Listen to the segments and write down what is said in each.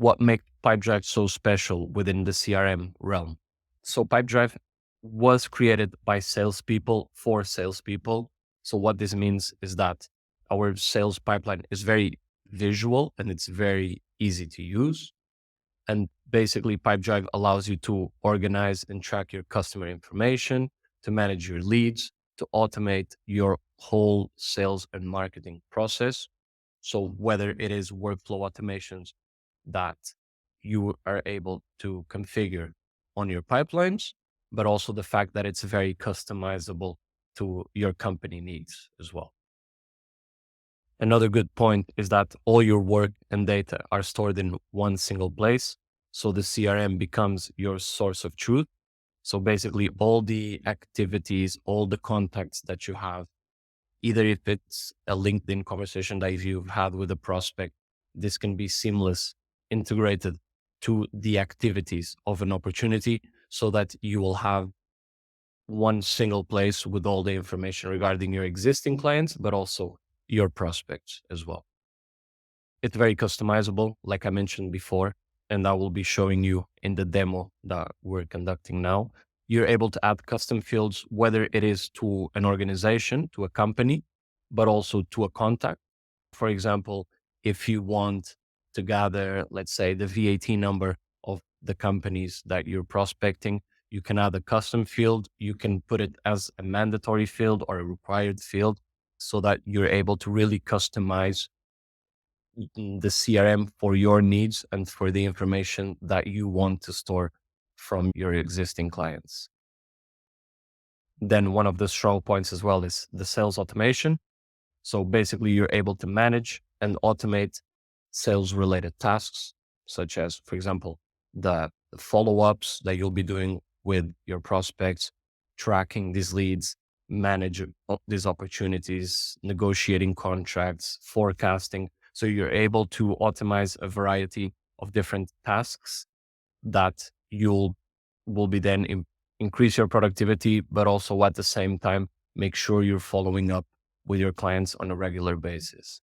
what makes Pipedrive so special within the CRM realm. So Pipedrive was created by salespeople for salespeople. So what this means is that our sales pipeline is very visual and it's very easy to use. And basically, Pipedrive allows you to organize and track your customer information, to manage your leads, to automate your whole sales and marketing process. So whether it is workflow automations that you are able to configure on your pipelines, but also the fact that it's very customizable to your company needs as well. Another good point is that all your work and data are stored in one single place. So the CRM becomes your source of truth. So basically all the activities, all the contacts that you have, either if it's a LinkedIn conversation that you've had with a prospect, this can be seamless, integrated to the activities of an opportunity so that you will have one single place with all the information regarding your existing clients, but also your prospects as well. It's very customizable, like I mentioned before, and I will be showing you in the demo that we're conducting now. You're able to add custom fields, whether it is to an organization, to a company, but also to a contact. For example, if you want to gather, let's say, the VAT number of the companies that you're prospecting, you can add a custom field. You can put it as a mandatory field or a required field so that you're able to really customize the CRM for your needs and for the information that you want to store from your existing clients. Then one of the strong points as well is the sales automation. So basically you're able to manage and automate sales related tasks, such as, for example, the follow-ups that you'll be doing with your prospects, tracking these leads, manage these opportunities, negotiating contracts, forecasting. So you're able to automate a variety of different tasks that will be then increase your productivity, but also at the same time, make sure you're following up with your clients on a regular basis.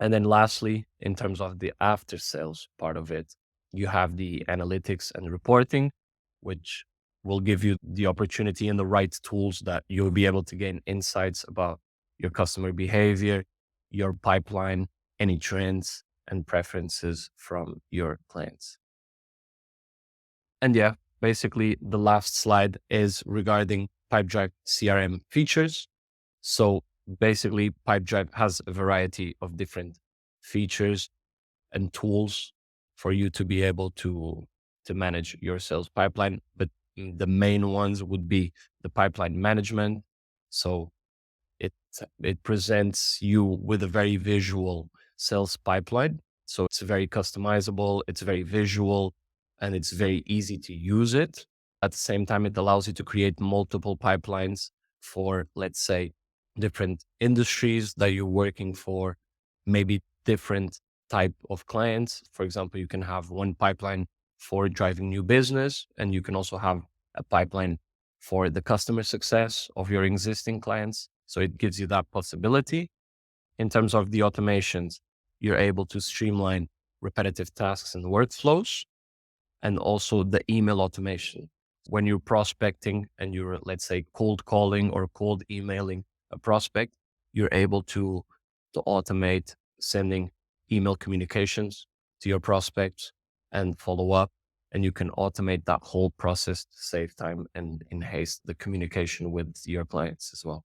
And then lastly, in terms of the after sales part of it, you have the analytics and reporting, which will give you the opportunity and the right tools that you'll be able to gain insights about your customer behavior, your pipeline, any trends and preferences from your clients. And yeah, basically the last slide is regarding Pipedrive CRM features. So basically Pipedrive has a variety of different features and tools for you to be able to manage your sales pipeline. But the main ones would be the pipeline management. So it presents you with a very visual sales pipeline. So it's very customizable, it's very visual, and it's very easy to use it. At the same time, it allows you to create multiple pipelines for, let's say, different industries that you're working for, maybe different type of clients. For example, you can have one pipeline for driving new business, and you can also have a pipeline for the customer success of your existing clients. So it gives you that possibility. In terms of the automations, you're able to streamline repetitive tasks and workflows, and also the email automation. When you're prospecting and you're, let's say, cold calling or cold emailing a prospect, you're able to automate sending email communications to your prospects and follow up. And you can automate that whole process to save time and enhance the communication with your clients as well.